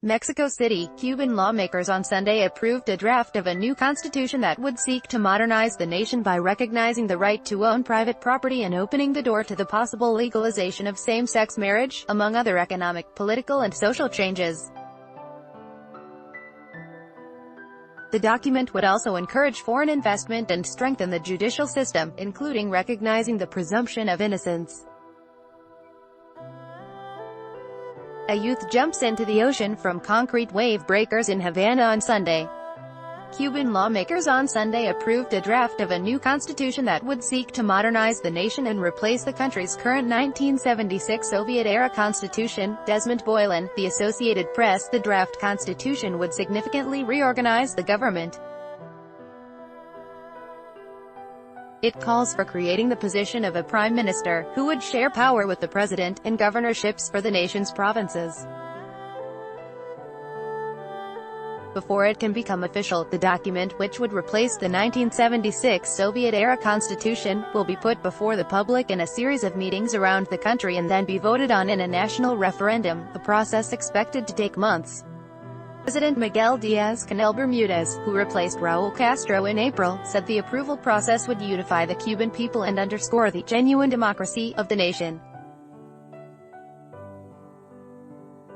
Mexico City, Cuban lawmakers on Sunday approved a draft of a new constitution that would seek to modernize the nation by recognizing the right to own private property and opening the door to the possible legalization of same-sex marriage, among other economic, political and social changes. The document would also encourage foreign investment and strengthen the judicial system, including recognizing the presumption of innocence. A youth jumps into the ocean from concrete wave breakers in Havana on Sunday. Cuban lawmakers on Sunday approved a draft of a new constitution that would seek to modernize the nation and replace the country's current 1976 Soviet-era constitution. Desmond Boylan, The Associated Press. The draft constitution would significantly reorganize the government. It calls for creating the position of a prime minister, who would share power with the president, and governorships for the nation's provinces. Before it can become official, the document, which would replace the 1976 Soviet-era constitution, will be put before the public in a series of meetings around the country and then be voted on in a national referendum, a process expected to take months. President Miguel Díaz-Canel Bermudez, who replaced Raúl Castro in April, said the approval process would unify the Cuban people and underscore the genuine democracy of the nation.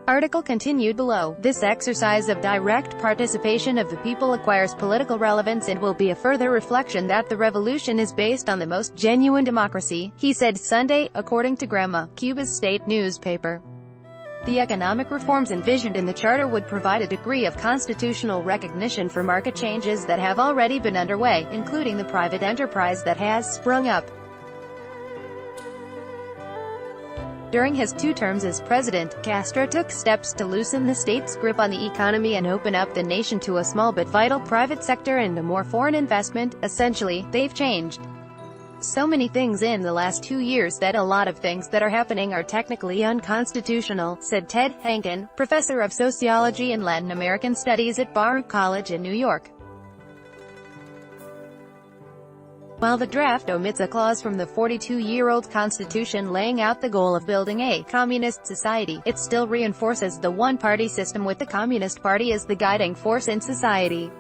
Article continued below. This exercise of direct participation of the people acquires political relevance and will be a further reflection that the revolution is based on the most genuine democracy, he said Sunday, according to Grama, Cuba's state newspaper. The economic reforms envisioned in the charter would provide a degree of constitutional recognition for market changes that have already been underway, including the private enterprise that has sprung up. During his 2 terms as president, Castro took steps to loosen the state's grip on the economy and open up the nation to a small but vital private sector and more foreign investment. Essentially, they've changed so many things in the last 2 years that a lot of things that are happening are technically unconstitutional, said Ted Hankin, professor of sociology and Latin American studies at Baruch College in New York. While the draft omits a clause from the 42-year-old Constitution laying out the goal of building a communist society, it still reinforces the one-party system with the Communist Party as the guiding force in society.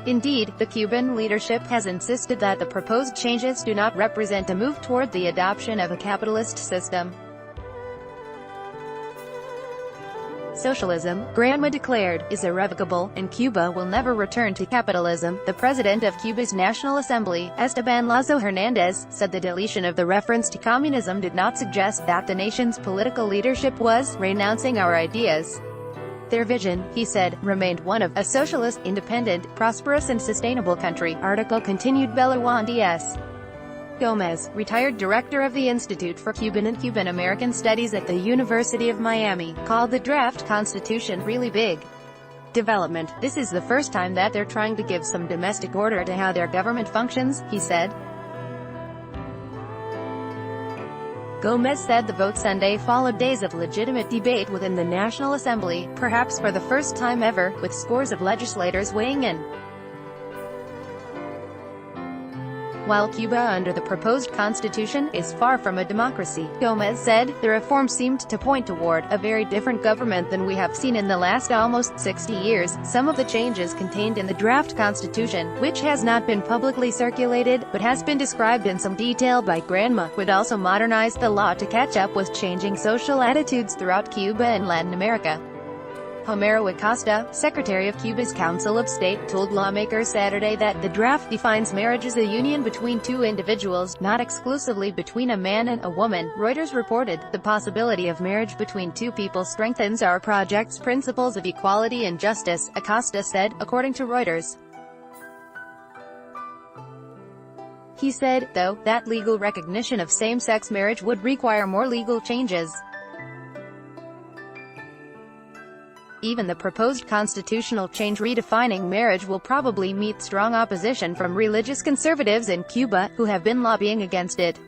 Indeed, the Cuban leadership has insisted that the proposed changes do not represent a move toward the adoption of a capitalist system. Socialism, Granma declared, is irrevocable, and Cuba will never return to capitalism. The president of Cuba's National Assembly, Esteban Lazo Hernandez, said the deletion of the reference to communism did not suggest that the nation's political leadership was renouncing our ideas. Their vision, he said, remained one of a socialist, independent, prosperous and sustainable country. Article continued. Belajuan D.S. Gomez, retired director of the Institute for Cuban and Cuban American Studies at the University of Miami, called the draft constitution really big development. This is the first time that they're trying to give some domestic order to how their government functions, he said. Gomez said the vote Sunday followed days of legitimate debate within the National Assembly, perhaps for the first time ever, with scores of legislators weighing in. While Cuba under the proposed constitution is far from a democracy, Gomez said, the reforms seemed to point toward a very different government than we have seen in the last almost 60 years. Some of the changes contained in the draft constitution, which has not been publicly circulated, but has been described in some detail by Granma, would also modernize the law to catch up with changing social attitudes throughout Cuba and Latin America. Homero Acosta, secretary of Cuba's Council of State, told lawmakers Saturday that the draft defines marriage as a union between 2 individuals, not exclusively between a man and a woman. Reuters reported, the possibility of marriage between 2 people strengthens our project's principles of equality and justice, Acosta said, according to Reuters. He said, though, that legal recognition of same-sex marriage would require more legal changes. Even the proposed constitutional change redefining marriage will probably meet strong opposition from religious conservatives in Cuba, who have been lobbying against it.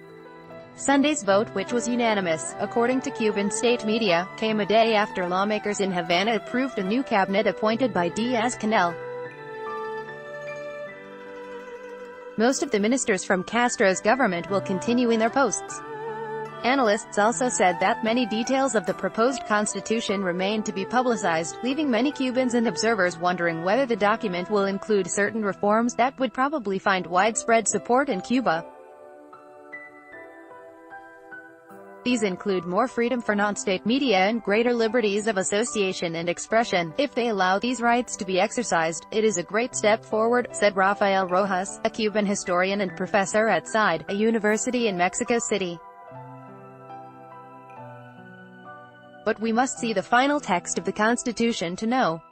Sunday's vote, which was unanimous, according to Cuban state media, came a day after lawmakers in Havana approved a new cabinet appointed by Díaz-Canel. Most of the ministers from Castro's government will continue in their posts. Analysts also said that many details of the proposed constitution remain to be publicized, leaving many Cubans and observers wondering whether the document will include certain reforms that would probably find widespread support in Cuba. These include more freedom for non-state media and greater liberties of association and expression. If they allow these rights to be exercised, it is a great step forward, said Rafael Rojas, a Cuban historian and professor at SIDE, a university in Mexico City. But we must see the final text of the Constitution to know.